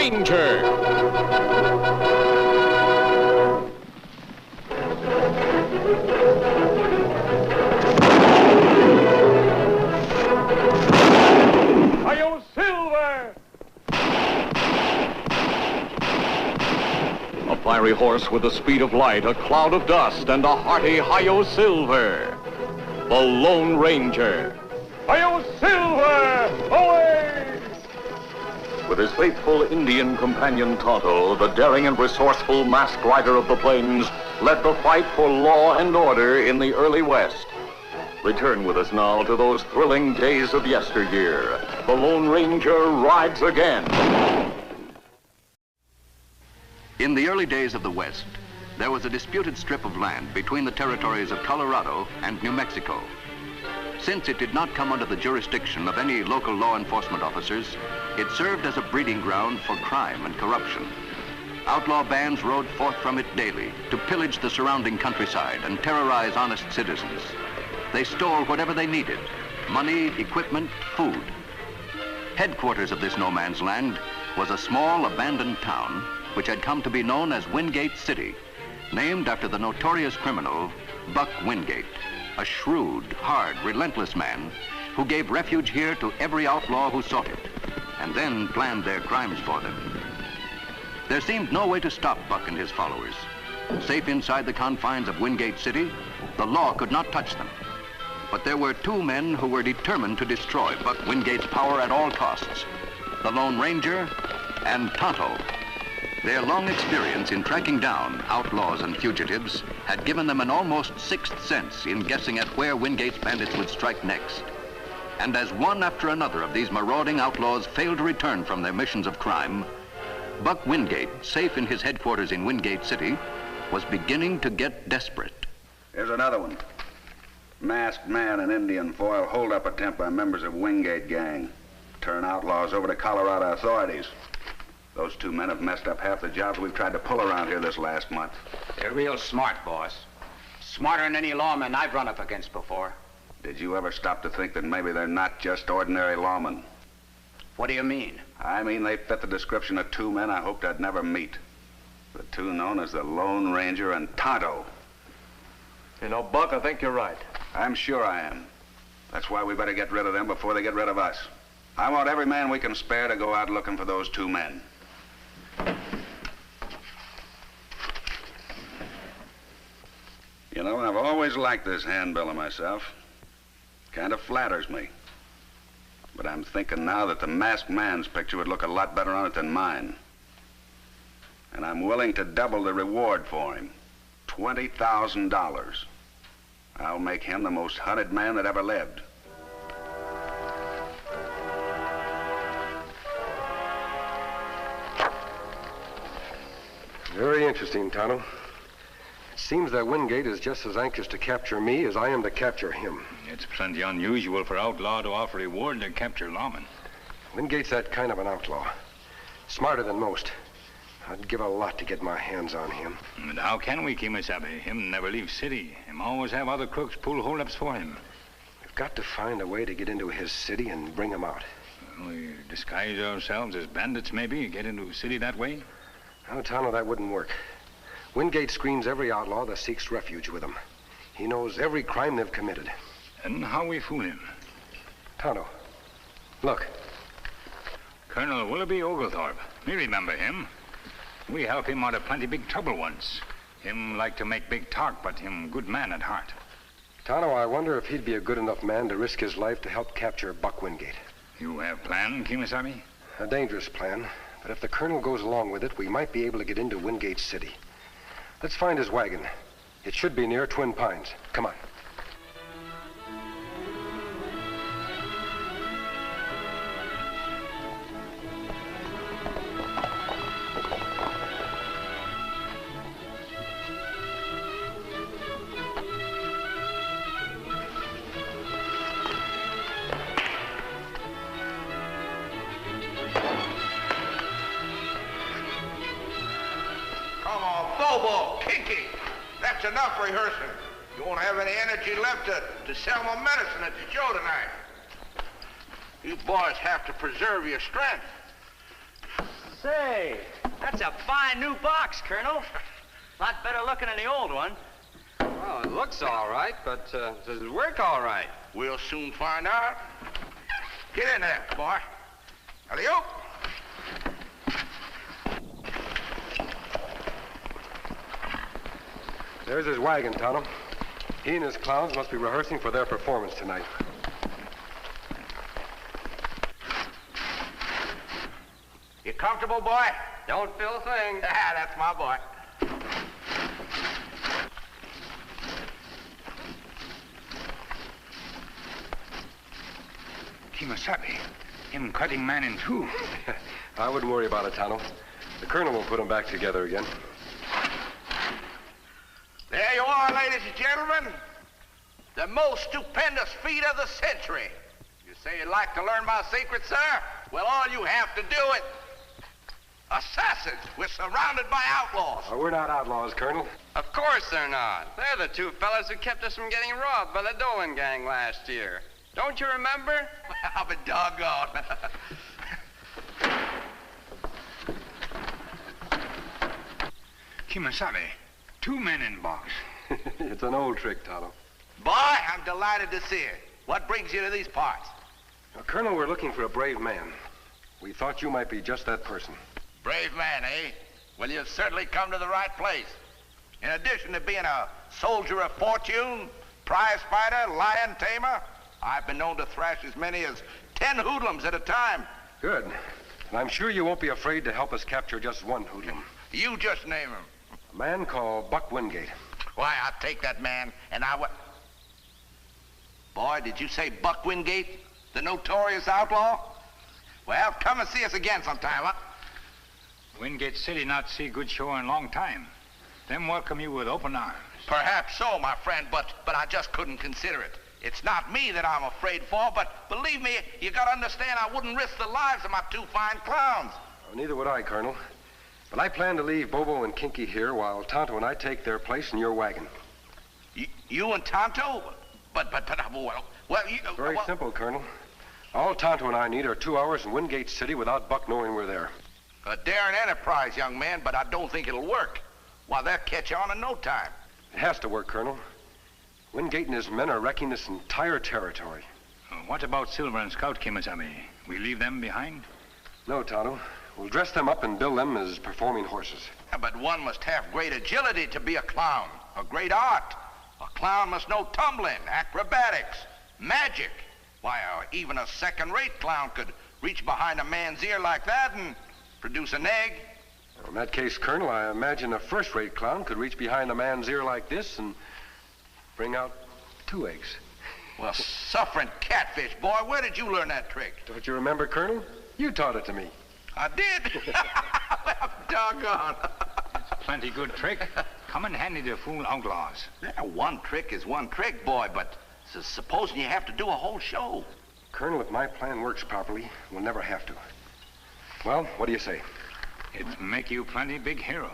Ranger. Hi-yo, Silver! A fiery horse with the speed of light, a cloud of dust, and a hearty hi-yo Silver. The Lone Ranger. Hi-yo, Silver! Away! With his faithful Indian companion Tonto, the daring and resourceful masked rider of the plains led the fight for law and order in the early West. Return with us now to those thrilling days of yesteryear. The Lone Ranger rides again. In the early days of the West, there was a disputed strip of land between the territories of Colorado and New Mexico. Since it did not come under the jurisdiction of any local law enforcement officers, it served as a breeding ground for crime and corruption. Outlaw bands rode forth from it daily to pillage the surrounding countryside and terrorize honest citizens. They stole whatever they needed: money, equipment, food. Headquarters of this no man's land was a small abandoned town which had come to be known as Windgate City, named after the notorious criminal Buck Windgate, a shrewd, hard, relentless man who gave refuge here to every outlaw who sought it, and then planned their crimes for them. There seemed no way to stop Buck and his followers. Safe inside the confines of Windgate City, the law could not touch them. But there were two men who were determined to destroy Buck Wingate's power at all costs: the Lone Ranger and Tonto. Their long experience in tracking down outlaws and fugitives had given them an almost sixth sense in guessing at where Wingate's bandits would strike next. And as one after another of these marauding outlaws failed to return from their missions of crime, Buck Windgate, safe in his headquarters in Windgate City, was beginning to get desperate. Here's another one. Masked man and Indian foil hold-up attempt by members of Windgate gang. Turn outlaws over to Colorado authorities. Those two men have messed up half the jobs we've tried to pull around here this last month. They're real smart, boss. Smarter than any lawman I've run up against before. Did you ever stop to think that maybe they're not just ordinary lawmen? What do you mean? I mean they fit the description of two men I hoped I'd never meet. The two known as the Lone Ranger and Tonto. You know, Buck, I think you're right. I'm sure I am. That's why we better get rid of them before they get rid of us. I want every man we can spare to go out looking for those two men. You know, I've always liked this handbill of myself. Kind of flatters me. But I'm thinking now that the masked man's picture would look a lot better on it than mine. And I'm willing to double the reward for him. $20,000. I'll make him the most hunted man that ever lived. Very interesting, Tonto. It seems that Windgate is just as anxious to capture me as I am to capture him. It's plenty unusual for outlaw to offer reward to capture lawmen. Windgate's that kind of an outlaw. Smarter than most. I'd give a lot to get my hands on him. But how can we, Kemo Sabe? Him never leave city. Him always have other crooks pull hold-ups for him. We've got to find a way to get into his city and bring him out. We disguise ourselves as bandits, maybe, get into the city that way? No, Tonto, that wouldn't work. Windgate screens every outlaw that seeks refuge with him. He knows every crime they've committed. And how we fool him? Tonto, look. Colonel Willoughby Oglethorpe. Me remember him. We help him out of plenty big trouble once. Him like to make big talk, but him good man at heart. Tonto, I wonder if he'd be a good enough man to risk his life to help capture Buck Windgate. You have plan, Kemo Sabe? A dangerous plan, but if the colonel goes along with it, we might be able to get into Windgate City. Let's find his wagon. It should be near Twin Pines. Come on. That's enough rehearsing. You won't have any energy left to sell my medicine at the show tonight. You boys have to preserve your strength. Say, that's a fine new box, Colonel. Lot better looking than the old one. Well, it looks all right, but does it work all right? We'll soon find out. Get in there, boy. Alley-oop. There's his wagon, Tonto. He and his clowns must be rehearsing for their performance tonight. You comfortable, boy? Don't feel a thing. Ah, that's my boy. Kemo Sabe, him cutting man in two. I wouldn't worry about it, Tonto. The colonel will put them back together again. There you are, ladies and gentlemen. The most stupendous feat of the century. You say you'd like to learn my secret, sir? Well, all you have to do is... Assassins! We're surrounded by outlaws. Oh, we're not outlaws, Colonel. Of course they're not. They're the two fellas who kept us from getting robbed by the Dolan gang last year. Don't you remember? I'll be doggone. Kemo Sabe, 2 men in box. It's an old trick, Tonto. Boy, I'm delighted to see it. What brings you to these parts? Now, Colonel, we're looking for a brave man. We thought you might be just that person. Brave man, eh? Well, you've certainly come to the right place. In addition to being a soldier of fortune, prize fighter, lion tamer, I've been known to thrash as many as 10 hoodlums at a time. Good. And I'm sure you won't be afraid to help us capture just one hoodlum. You just name him. A man called Buck Windgate. Why, I'll take that man, and I would... Boy, did you say Buck Windgate, the notorious outlaw? Well, come and see us again sometime, huh? Windgate City not see good show in long time. Them welcome you with open arms. Perhaps so, my friend, but I just couldn't consider it. It's not me that I'm afraid for, but believe me, you gotta understand I wouldn't risk the lives of my 2 fine clowns. Well, neither would I, Colonel. But I plan to leave Bobo and Kinky here while Tonto and I take their place in your wagon. You and Tonto? But well, you... Very simple, Colonel. All Tonto and I need are 2 hours in Windgate City without Buck knowing we're there. A daring enterprise, young man, but I don't think it'll work. Why, they'll catch on in no time. It has to work, Colonel. Windgate and his men are wrecking this entire territory. What about Silver and Scout, Kemo Sabe? We leave them behind? No, Tonto. We'll dress them up and bill them as performing horses. Yeah, but one must have great agility to be a clown, a great art. A clown must know tumbling, acrobatics, magic. Why, even a second-rate clown could reach behind a man's ear like that and produce an egg. In that case, Colonel, I imagine a first-rate clown could reach behind a man's ear like this and bring out 2 eggs. Well, suffering catfish, boy, where did you learn that trick? Don't you remember, Colonel? You taught it to me. I did? Well, doggone. It's a plenty good trick. Come in handy to fool outlaws. Yeah, one trick is one trick, boy, but supposing you have to do a whole show. Colonel, if my plan works properly, we'll never have to. Well, what do you say? It make you plenty big hero.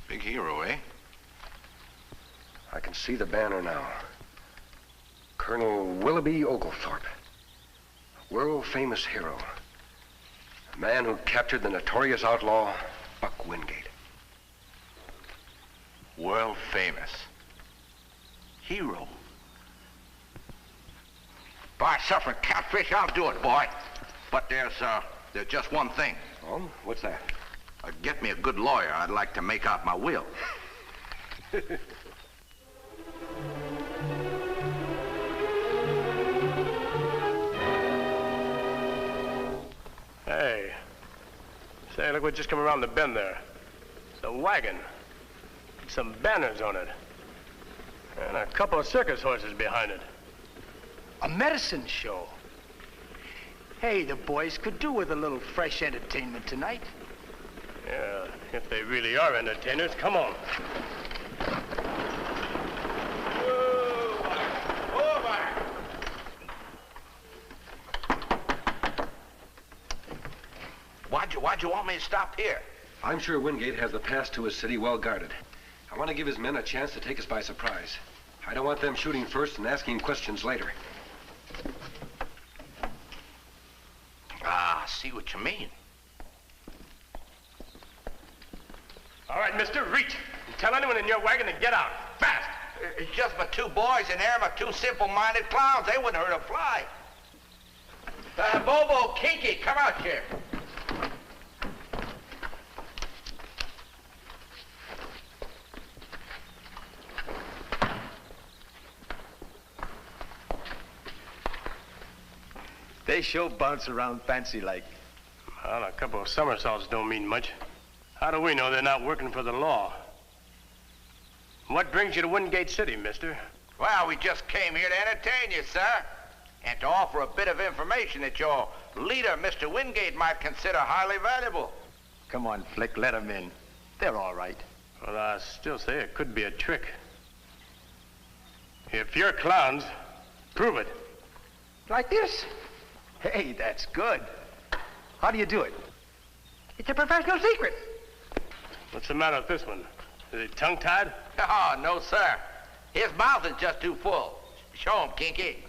Big hero, eh? I can see the banner now. Colonel Willoughby Oglethorpe. World-famous hero. A man who captured the notorious outlaw, Buck Windgate. World famous. Hero. By suffering catfish, I'll do it, boy. But there's just one thing. Oh, what's that? Get me a good lawyer. I'd like to make out my will. Hey. Say, look what just come around the bend there. It's a wagon. Some banners on it. And a couple of circus horses behind it. A medicine show. Hey, the boys could do with a little fresh entertainment tonight. Yeah, if they really are entertainers, come on. Why'd you want me to stop here? I'm sure Windgate has the pass to his city well guarded. I want to give his men a chance to take us by surprise. I don't want them shooting first and asking questions later. Ah, I see what you mean. All right, mister, reach. And tell anyone in your wagon to get out. Fast. It's just my two boys in there, my two simple-minded clowns. They wouldn't hurt a fly. Bobo, Kinky, come out here. They sure bounce around fancy like. Well, a couple of somersaults don't mean much. How do we know they're not working for the law? What brings you to Windgate City, mister? Well, we just came here to entertain you, sir. And to offer a bit of information that your leader, Mr. Windgate, might consider highly valuable. Come on, Flick, let them in. They're all right. Well, I still say it could be a trick. If you're clowns, prove it. Like this? Hey, that's good. How do you do it? It's a professional secret. What's the matter with this one? Is he tongue-tied? Oh, no, sir. His mouth is just too full. Show him, Kinky.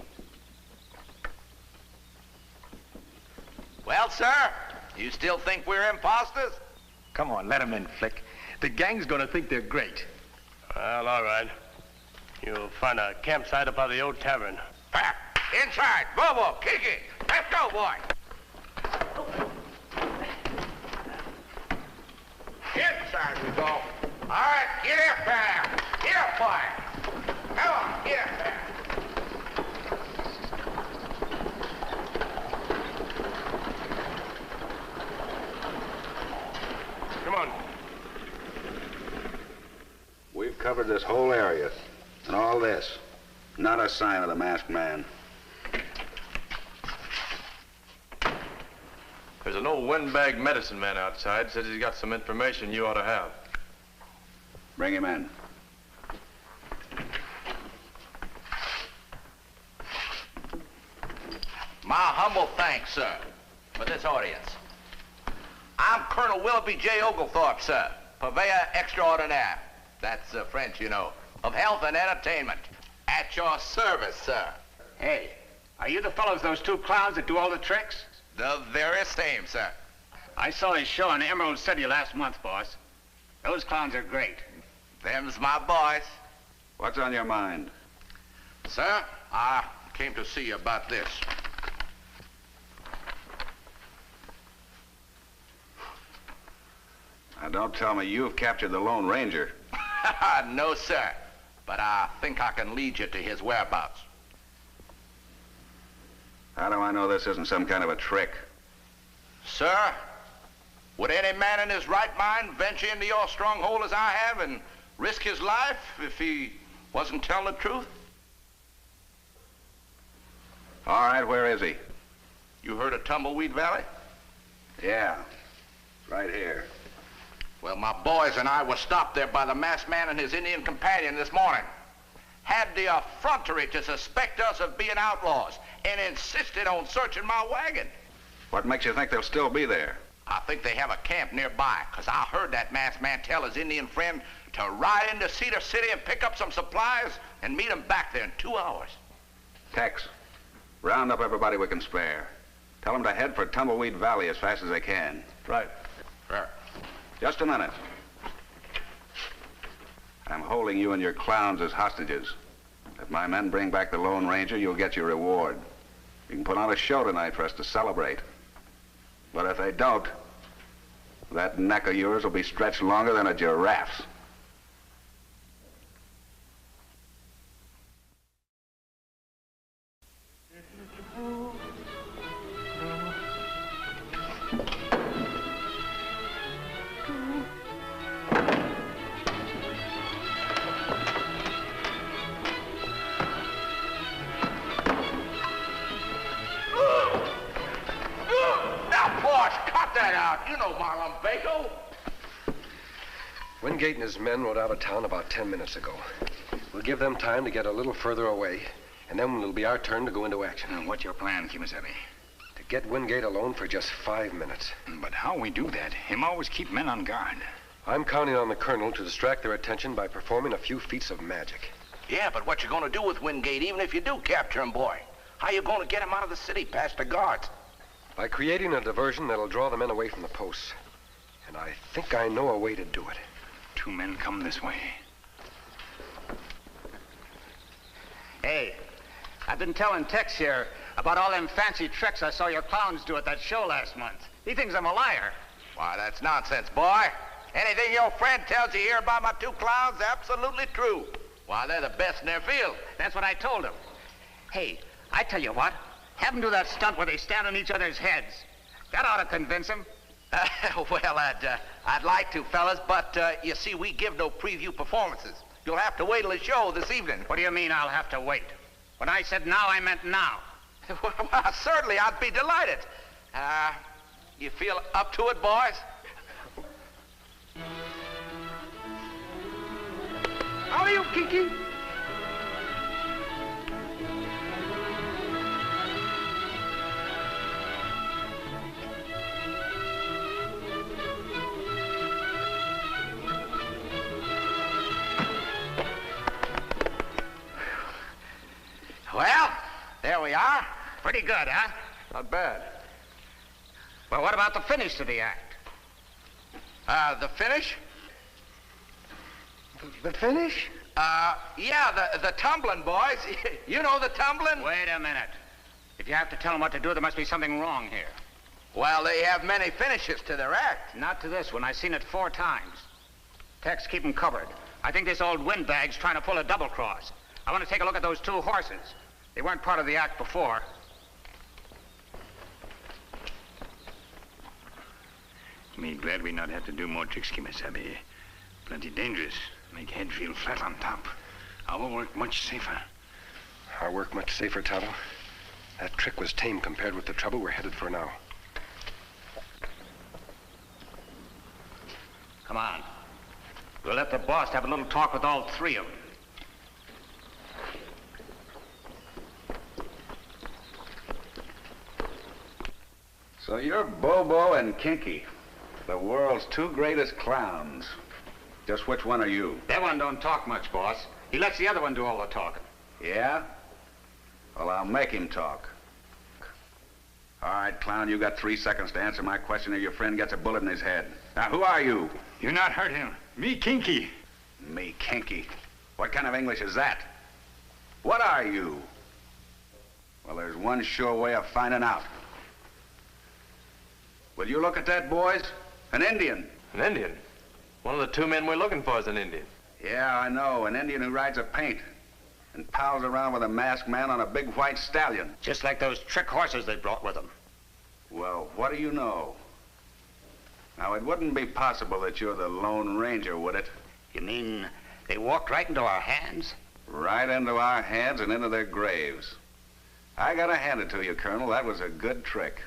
Well, sir, you still think we're imposters? Come on, let them in, Flick. The gang's gonna think they're great. Well, all right. You'll find a campsite up by the old tavern. Inside. Bobo, Kinky. Let's go, boy. Inside we go. All right, get up there. Get up, boy. Come on, get up there. Come on. We've covered this whole area. And all this. Not a sign of the masked man. There's an old windbag medicine man outside. Says he's got some information you ought to have. Bring him in. My humble thanks, sir, for this audience. I'm Colonel Willoughby J. Oglethorpe, sir, purveyor extraordinaire. That's French, you know, of health and entertainment. At your service, sir. Hey, are you the fellows, those two clowns that do all the tricks? The very same, sir. I saw his show in Emerald City last month, boss. Those clowns are great. Them's my boys. What's on your mind? Sir, I came to see you about this. Now, don't tell me you've captured the Lone Ranger. No, sir. But I think I can lead you to his whereabouts. How do I know this isn't some kind of a trick? Sir, would any man in his right mind venture into your stronghold as I have and risk his life if he wasn't telling the truth? All right, where is he? You heard of Tumbleweed Valley? Yeah, right here. Well, my boys and I were stopped there by the masked man and his Indian companion this morning. Had the effrontery to suspect us of being outlaws and insisted on searching my wagon. What makes you think they'll still be there? I think they have a camp nearby, because I heard that masked man tell his Indian friend to ride into Cedar City and pick up some supplies and meet him back there in 2 hours. Tex, round up everybody we can spare. Tell them to head for Tumbleweed Valley as fast as they can. Right. Sure. Just a minute. I'm holding you and your clowns as hostages. If my men bring back the Lone Ranger, you'll get your reward. You can put on a show tonight for us to celebrate. But if they don't, that neck of yours will be stretched longer than a giraffe's. You know Marlon Baco. Windgate and his men rode out of town about 10 minutes ago. We'll give them time to get a little further away, and then it'll be our turn to go into action. And what's your plan, Kemo Sabe? To get Windgate alone for just 5 minutes. But how we do that? Him always keep men on guard. I'm counting on the colonel to distract their attention by performing a few feats of magic. Yeah, but what you gonna do with Windgate, even if you do capture him, boy? How you gonna get him out of the city past the guards? By creating a diversion that'll draw the men away from the posts. And I think I know a way to do it. Two men come this way. Hey, I've been telling Tex here about all them fancy tricks I saw your clowns do at that show last month. He thinks I'm a liar. Why, that's nonsense, boy. Anything your friend tells you here about my two clowns, absolutely true. Why, they're the best in their field. That's what I told him. Hey, I tell you what, have them do that stunt where they stand on each other's heads. That ought to convince him. Well, I'd like to, fellas, but you see, we give no preview performances. You'll have to wait till the show this evening. What do you mean I'll have to wait? When I said now, I meant now. Well, certainly, I'd be delighted. You feel up to it, boys? How are you, Kiki? Well, there we are. Pretty good, huh? Not bad. Well, what about the finish to the act? The finish? The finish? Yeah, the tumbling, boys. You know the tumbling? Wait a minute. If you have to tell them what to do, there must be something wrong here. Well, they have many finishes to their act. Not to this one. I've seen it 4 times. Tex, keep them covered. I think this old windbag's trying to pull a double cross. I want to take a look at those 2 horses. They weren't part of the act before. Me glad we not have to do more tricks, Kemo Sabe. Plenty dangerous. Make head feel flat on top. Our work much safer. Our work much safer, Tonto. That trick was tame compared with the trouble we're headed for now. Come on. We'll let the boss have a little talk with all 3 of them. So you're Bobo and Kinky, the world's 2 greatest clowns. Just which one are you? That one don't talk much, boss. He lets the other one do all the talking. Yeah? Well, I'll make him talk. All right, clown, you got 3 seconds to answer my question or your friend gets a bullet in his head. Now, who are you? You not hurt him. Me Kinky. Me Kinky? What kind of English is that? What are you? Well, there's one sure way of finding out. Will you look at that, boys? An Indian. An Indian? One of the 2 men we're looking for is an Indian. Yeah, I know. An Indian who rides a paint and pals around with a masked man on a big white stallion. Just like those trick horses they brought with them. Well, what do you know? Now, it wouldn't be possible that you're the Lone Ranger, would it? You mean they walked right into our hands? Right into our hands and into their graves. I gotta hand it to you, Colonel. That was a good trick.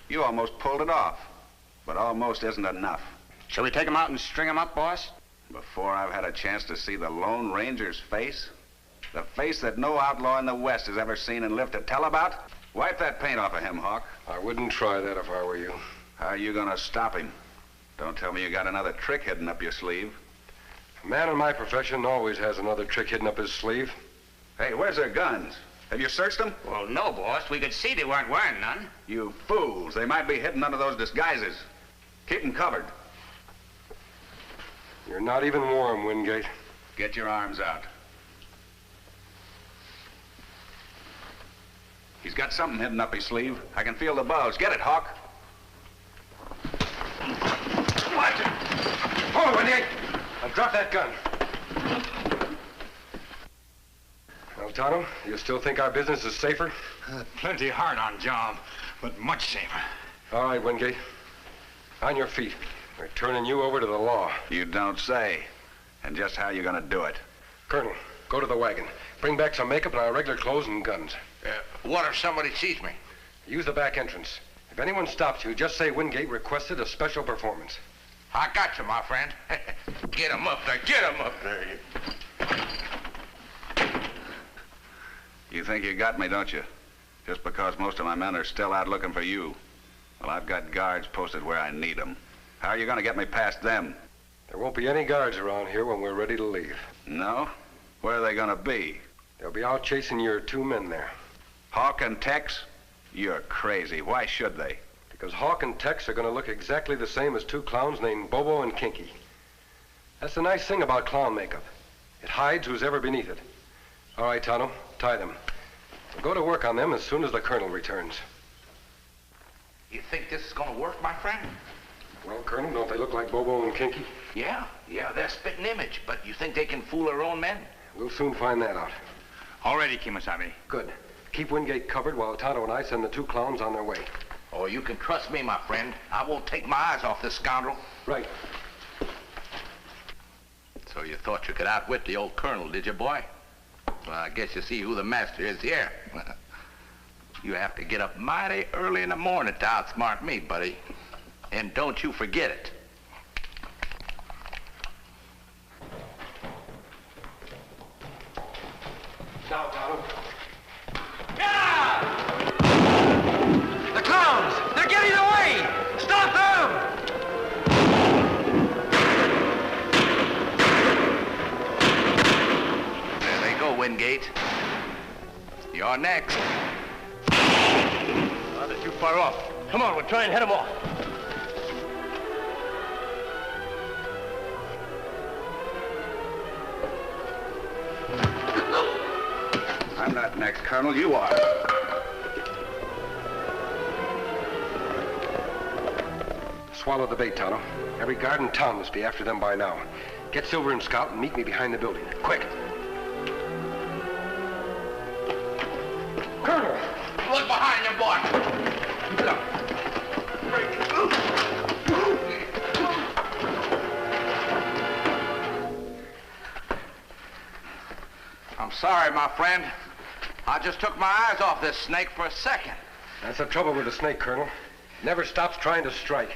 You almost pulled it off, but almost isn't enough. Shall we take them out and string them up, boss? Before I've had a chance to see the Lone Ranger's face, the face that no outlaw in the West has ever seen and lived to tell about, wipe that paint off of him, Hawk. I wouldn't try that if I were you. How are you gonna stop him? Don't tell me you got another trick hidden up your sleeve. A man in my profession always has another trick hidden up his sleeve. Hey, where's their guns? Have you searched them? Well, no, boss. We could see they weren't wearing none. You fools. They might be hidden under those disguises. Keep them covered. You're not even warm, Windgate. Get your arms out. He's got something hidden up his sleeve. I can feel the bulge. Get it, Hawk. What? Oh, Windgate! Now drop that gun. Well, Tonto, you still think our business is safer? Plenty hard on job, but much safer. All right, Windgate. On your feet. We're turning you over to the law. You don't say. And just how you gonna do it? Colonel, go to the wagon. Bring back some makeup and our regular clothes and guns. What if somebody sees me? Use the back entrance. If anyone stops you, just say Windgate requested a special performance. I got you, my friend. Get him up there. Get him up there. You think you got me, don't you? Just because most of my men are still out looking for you. Well, I've got guards posted where I need them. How are you gonna get me past them? There won't be any guards around here when we're ready to leave. No? Where are they gonna be? They'll be out chasing your 2 men there. Hawk and Tex? You're crazy. Why should they? Because Hawk and Tex are going to look exactly the same as 2 clowns named Bobo and Kinky. That's the nice thing about clown makeup. It hides who's ever beneath it. All right, Tonto, tie them. We'll go to work on them as soon as the Colonel returns. You think this is gonna work, my friend? Well, Colonel, don't they look like Bobo and Kinky? Yeah, they're spitting image, but you think they can fool their own men? We'll soon find that out. All ready, Kemo Sabe. Good. Keep Windgate covered while Tonto and I send the 2 clowns on their way. Oh, you can trust me, my friend. I won't take my eyes off this scoundrel. Right. So you thought you could outwit the old Colonel, did you, boy? Well, I guess you see who the master is here. You have to get up mighty early in the morning to outsmart me, buddy. And don't you forget it. Now, Tonto. The clowns! They're getting away! Stop them! There they go, Windgate. You're next. Oh, they're too far off. Come on, we'll try and head them off. I'm not next, Colonel. You are. Swallow the bait, Tonto. Every guard in town must be after them by now. Get Silver and Scout and meet me behind the building. Quick! Colonel! Look behind you, boy. I'm sorry, my friend. I just took my eyes off this snake for a second. That's the trouble with the snake, Colonel. Never stops trying to strike.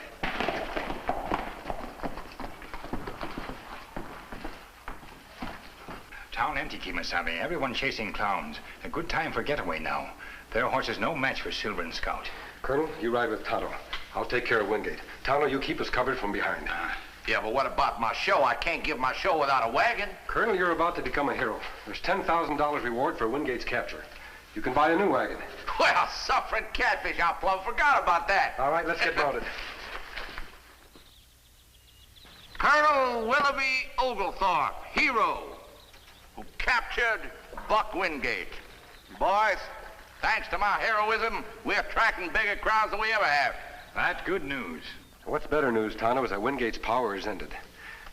Town empty, Kemo Sabe. Everyone chasing clowns. A good time for getaway now. Their horse is no match for Silver and Scout. Colonel, you ride with Tonto. I'll take care of Windgate. Tonto, you keep us covered from behind. Yeah, but what about my show? I can't give my show without a wagon. Colonel, you're about to become a hero. There's $10,000 reward for Windgate's capture. You can buy a new wagon. Well, suffering catfish, I plumb forgot about that. All right, let's get mounted. Colonel Willoughby Oglethorpe, hero, who captured Buck Windgate. Boys, thanks to my heroism, we're attracting bigger crowds than we ever have. That's good news. What's better news, Tonto, is that Windgate's power is ended.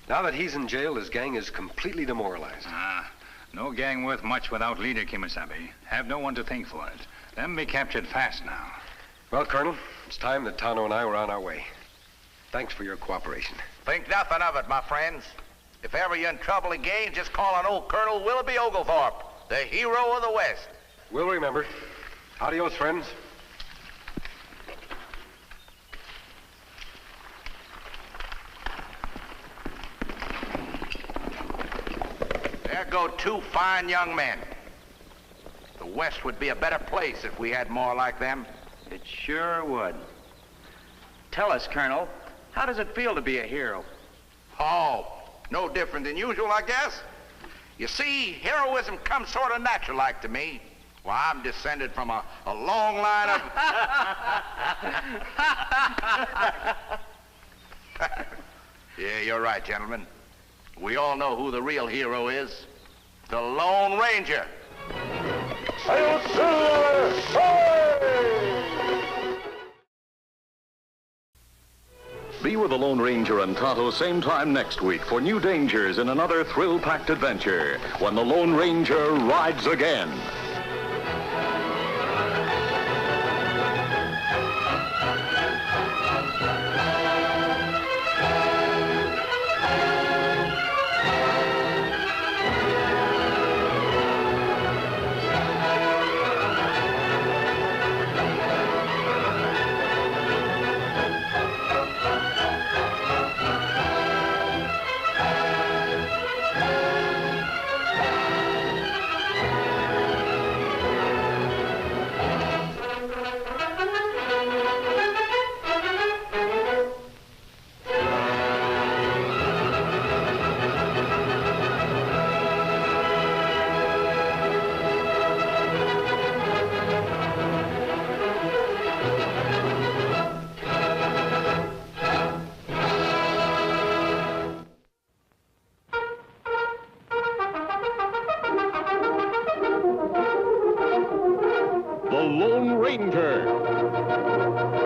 Now that he's in jail, his gang is completely demoralized. No gang worth much without leader, Kemo Sabe. Have no one to think for it. Them be captured fast now. Well, Colonel, it's time that Tonto and I were on our way. Thanks for your cooperation. Think nothing of it, my friends. If ever you're in trouble again, just call on old Colonel Willoughby Oglethorpe, the hero of the West. We'll remember. Adios, friends. There go 2 fine young men. The West would be a better place if we had more like them. It sure would. Tell us, Colonel, how does it feel to be a hero? Oh, no different than usual, I guess. You see, heroism comes sort of natural-like to me. Well, I'm descended from a long line of... Yeah, you're right, gentlemen. We all know who the real hero is. The Lone Ranger. Be with the Lone Ranger and Tonto same time next week for new dangers in another thrill-packed adventure when the Lone Ranger rides again. Lone Ranger.